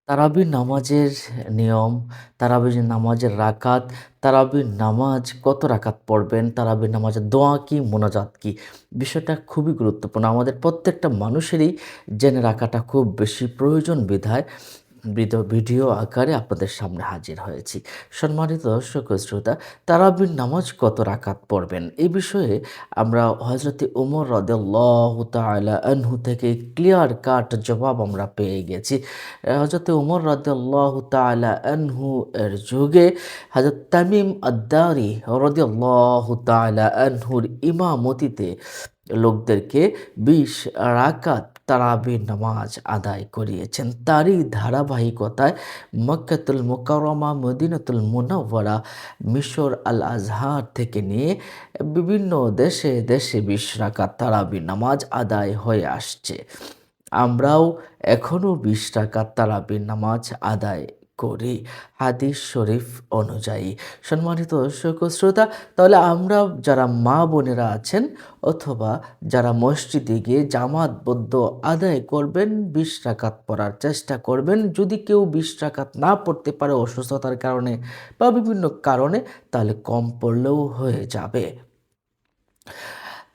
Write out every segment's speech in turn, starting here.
তারাবির নামাজের নিয়ম, তারাবির নামাজের রাকাত, তারাবির নামাজ কত রাকাত পড়বেন, তারাবির নামাজের দোয়া কি, মোনাজাত কি? বিষয়টা খুবই গুরুত্বপূর্ণ। আমাদের প্রত্যেকটা মানুষেরই জেনে রাখাটা খুব বেশি প্রয়োজন বিধায় ভিডিও আকারে আপনাদের সামনে হাজির হয়েছি। সম্মানিত দর্শক ও শ্রোতা, তারাবির নামাজ কত রাকাত পড়বেন? এই বিষয়ে আমরা হযরতে ওমর রাদিয়াল্লাহু তাআলা আনহু থেকে ক্লিয়ার কাট জবাব আমরা পেয়ে গেছি। হযরতে ওমর রাদিয়াল্লাহু তাআলা আনহু এর যুগে হযরত তামিম আদ-দারি রাদিয়াল্লাহু তাআলা আনহুর ইমামতিতে লোকদেরকে ২০ রাকাত তারাবির নামাজ আদায় করিয়েছেন। তারই ধারাবাহিকতায় মক্কাতুল মুকাররমা, মদিনাতুল মুনাওয়ারা, মিশর আল আজহার থেকে নিয়ে বিভিন্ন দেশে দেশে ২০ রাকাত তারাবির নামাজ আদায় হয়ে আসছে। আমরাও এখনও ২০ রাকাত তারাবির নামাজ আদায় করি হাদিস শরীফ অনুযায়ী। সম্মানিত দর্শক ও শ্রোতা, তাহলে আমরা যারা মা বোনেরা আছেন অথবা যারা মসজিদে গিয়ে জামাতবদ্ধ আদায় করবেন, ২০ রাকাত পড়ার চেষ্টা করবেন। যদি কেউ ২০ রাকাত না পড়তে পারে অসুস্থতার কারণে বা বিভিন্ন কারণে, তাহলে কম পড়লেও হয়ে যাবে।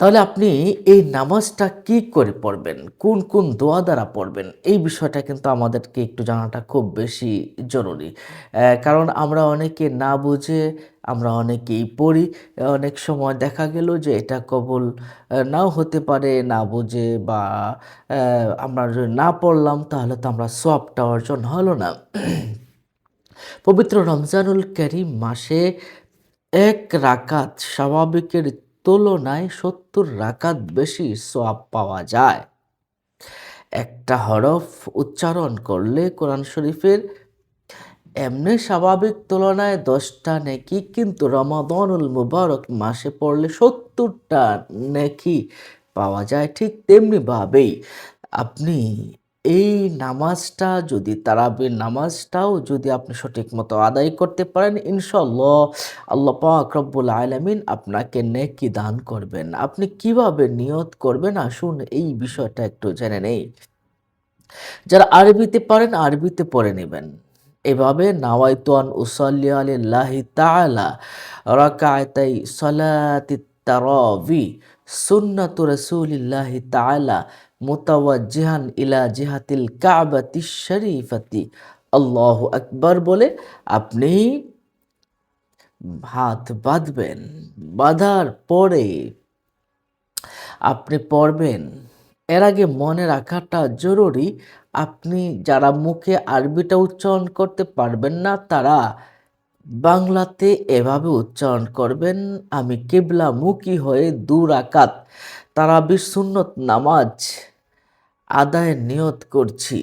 তাহলে আপনি এই নামাজটা কি করে পড়বেন? কোন কোন দোয়া দ্বারা পড়বেন? এই বিষয়টা কিন্তু আমাদেরকে একটু জানাটা খুব বেশি জরুরি। কারণ আমরা অনেকে না বুঝে আমরা অনেকেই পড়ি। অনেক সময় দেখা গেল যে এটা কবুল নাও হতে পারে না বুঝে, বা আমরা যদি না পড়লাম তাহলে তো আমরা সওয়াবটা অর্জন হলো না। পবিত্র রমজানুল কারীম মাসে ১ রাকাত স্বাভাবিকের তুলনায় ৭০ রাকাত বেশি সওয়াব পাওয়া যায়। একটা হরফ উচ্চারণ করলে কোরআন শরীফের এমনি স্বাভাবিক তুলনায় ১০টা নেকি, কিন্তু রমাদানুল মুবারক মাসে পড়লে ৭০টা নেকি পাওয়া যায়। ঠিক তেমনিভাবেই আপনি এই নামাজটা যদি তারাবির নামাজটাও যদি আপনি সঠিক মতো আদায় করতে পারেন, ইনশাআল্লাহ আল্লাহ পাক রব্বুল আলামিন আপনাকে নেকি দান করবেন। আপনি কিভাবে নিয়ত করবেন, আসুন এই বিষয়টা একটু জেনে নেই। যারা আরবিতে পারেন আরবিতে পড়ে নেবেন। এভাবে নাওয়াইতু আন উসাল্লি আলিল্লাহি তাআলা রাকাআতাই সালাতিত তারাবি সুন্নাতু রাসূলিল্লাহি তাআলা মুতাওয়াজ্জিহান ইলা জিহাতিল কাবাতিশ শরীফাতি আল্লাহু আকবার বলে আপনি হাত বাঁধবেন। বাঁধার পরে আপনি পড়বেন। এর আগে মনে রাখাটা জরুরি, আপনি যারা মুখে আরবিটা উচ্চারণ করতে পারবেন না, তারা বাংলাতে এভাবে উচ্চারণ করবেন, আমি কিবলামুখী হয়ে ২ রাকাত তারাবির সুন্নত নামাজ আদায়ের নিয়ত করছি।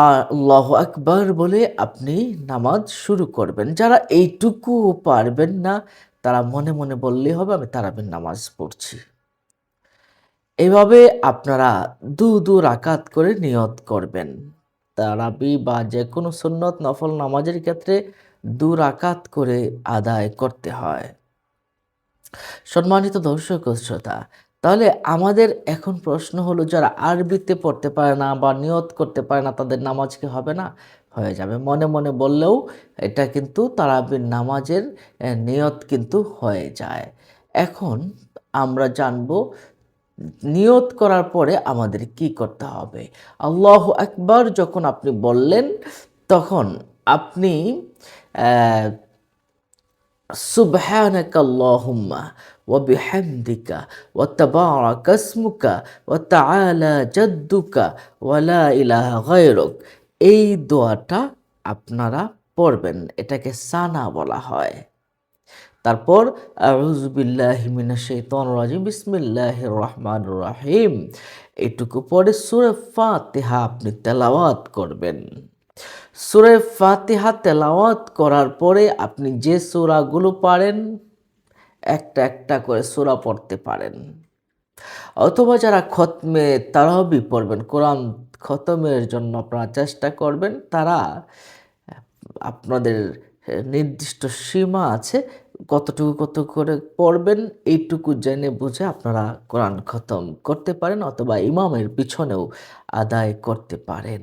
আল্লাহু আকবার বলে আপনি নামাজ শুরু করবেন। যারা এইটুকুও পারবেন না, তারা মনে মনে বললেই হবে আমি তারাবির নামাজ পড়ছি। এভাবে আপনারা দু রাকাত করে নিয়ত করবেন। তারাবি বা যেকোনো সুন্নত নফল নামাজের ক্ষেত্রে ২ রাকাত করে আদায় করতে হয়। সম্মানিত দর্শক ও শ্রোতা, তাহলে আমাদের এখন প্রশ্ন হলো, যারা আরবিতে পড়তে পারে না বা নিয়ত করতে পারে না, তাদের নামাজ কি হবে না? হয়ে যাবে। মনে মনে বললেও এটা কিন্তু তারাবির নামাজের নিয়ত কিন্তু হয়ে যায়। এখন আমরা জানবো নিয়ত করার পরে আমাদের কি করতে হবে। আল্লাহু আকবার যখন আপনি বললেন, তখন আপনি আহ, সুবহানাকা আল্লাহুম্মা ওয়া বিহামদিকা ওয়া তাবারাকা ইসমুকা ওয়া তাআলা জাদ্দুকা ওয়া লা ইলাহা গায়রুক, এই দোয়াটা আপনারা পড়বেন। এটাকে সানা বলা হয়। তারপর আউযু বিল্লাহি মিনাশ শাইতানির রাজিম বিসমিল্লাহির রহমানির রহিম, এটুকু পরে সূরা ফাতিহা আপনি তেলাওয়াত করবেন। সূরা ফাতিহা তেলাওয়াত করার পরে আপনি যে সূরাগুলো পারেন একটা একটা করে সূরা পড়তে পারেন, অথবা যারা খতমে তারাবি পড়বেন, কোরআন খতমের জন্য আপনারা চেষ্টা করবেন, তারা আপনাদের নির্দিষ্ট সীমা আছে, কতটুকু কত করে পড়বেন এইটুকু জেনে বুঝে আপনারা কোরআন খতম করতে পারেন, অথবা ইমামের পিছনেও আদায় করতে পারেন।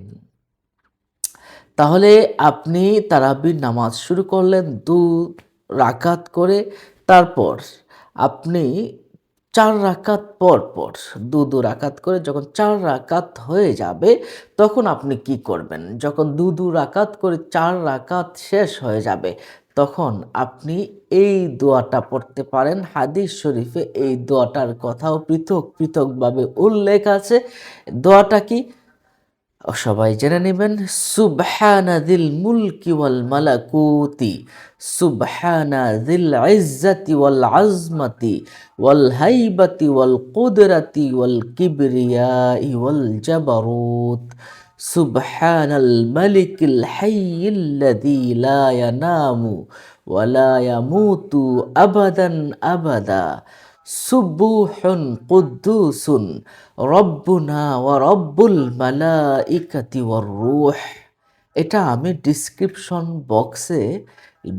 তাহলে আপনি তারাবির নামাজ শুরু করলেন ২ রাকাত করে, তারপর আপনি ৪ রাকাত পর ২ রাকাত করে যখন ৪ রাকাত হয়ে যাবে, তখন আপনি কি করবেন? যখন ২ রাকাত করে ৪ রাকাত শেষ হয়ে যাবে, তখন আপনি এই দোয়াটা পড়তে পারেন। হাদিস শরীফে এই দোয়াটার কথাও পৃথকভাবে উল্লেখ আছে। দোয়াটা কি? সবাই জেনে নিবেন। সুবহানা যিল মুলকি ওয়াল মালাকুতি, সুবহানা যিল ইজ্জাতি ওয়াল আজমাতি ওয়াল হাইবাতি ওয়াল কুদরাতি ওয়াল কিবরিয়াই ওয়াল জাবারুত, সুবহানাল মালিকিল হাইয়িল্লাযী লা ইয়ানামু ওয়া লা ইয়ামুতু আবাদান আবাদা, সুবুহুন কুদ্দুসুন রব্বুনা ওয়া রব্বুল মালাইকাতি ওয়ার রূহ। এটা আমি ডিসক্রিপশন বক্সে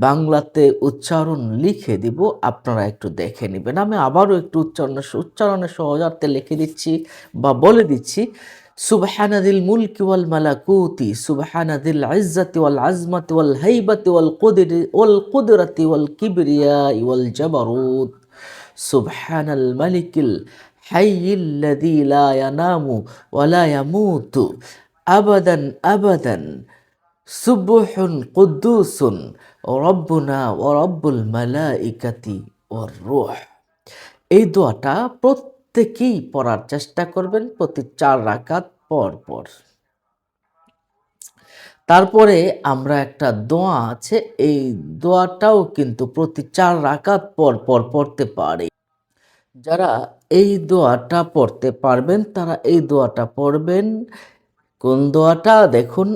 বাংলাতে উচ্চারণ লিখে দিব, আপনারা একটু দেখে নেবেন। আমি আবারও একটু উচ্চারণের সহজার্থে লিখে দিচ্ছি বা বলে দিচ্ছি। সুবহানা যিল মুলকি ওয়াল মালাকুতি, সুবহানা যিল ইজ্জাতি ওয়াল আজমাতি ওয়াল হাইবাতি ওয়াল কুদরাতি ওয়াল কিবরিয়াই ওয়াল জাবারুত, সুবহানাল মালিকিল হাইয়িল্লাযী লা ইয়ানামু ওয়া লা ইয়ামুতু আবাদান আবাদান, সুবহুন কুদ্দুসুন রব্বুনা ওয়া রব্বুল মালাইকাতি ওয়ার রূহ। এই দোয়াটা প্রত্যেকেই পড়ার চেষ্টা করবেন প্রতি ৪ রাকাত পর। তারপরে আমরা একটা দোয়া আছে, এই দোয়াটাও কিন্তু প্রতি ৪ রাকাত পর পড়তে পারি। যারা এই দোয়াটা পড়তে পারবেন তারা এই দোয়াটা পড়বেন। কোন দোয়াটা দেখুন,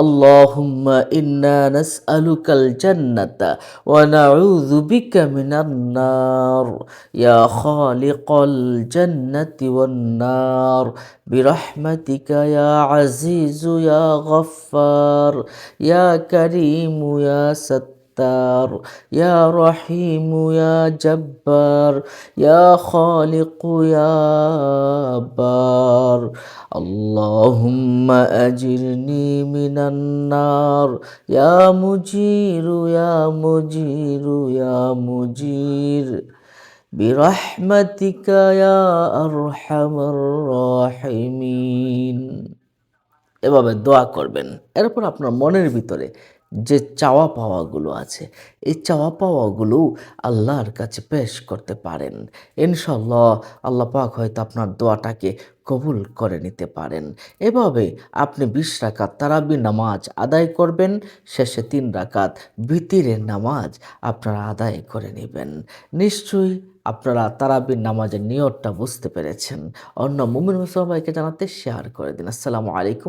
আল্লাহুম্মা ইন্না নাসআলুকাল জান্নাতা ওয়া নাউযু বিকা মিনান নার, ইয়া খালিকাল জান্নাতি ওয়ান নার, বিরহমাতিকা ইয়া আজিজু ইয়া গফফার, ইয়া কারীমু ইয়া সাত্তার, ইয়া রহিমু ইয়া জব্বার, ইয়া খালিকু ইয়া বার, আল্লাহুম্মা আজিরনি মিনান নার, ইয়া মুজিরু ইয়া মুজিরু ইয়া মুজির, বিরহমাতিকা ইয়া আরহামার রাহিমিন। এভাবে দোয়া করবেন। এরপর আপনার মনের ভিতরে যে চাওয়া পাওয়াগুলো আছে, এই চাওয়া পাওয়াগুলো আল্লাহর কাছে পেশ করতে পারেন। ইনশাআল্লাহ আল্লাহ পাক হয়তো আপনার দোয়াটাকে কবুল করে নিতে পারেন। এভাবে আপনি ২০ রাকাত তারাবির নামাজ আদায় করবেন, শেষে ৩ রাকাত বিতিরের নামাজ আপনারা আদায় করে নেবেন। নিশ্চয়ই আপনারা তারাবির নামাজের নিয়তটা বুঝতে পেরেছেন। অন্য মুমিন মুসলমানকে জানাতে শেয়ার করে দিন। আসসালামু আলাইকুম।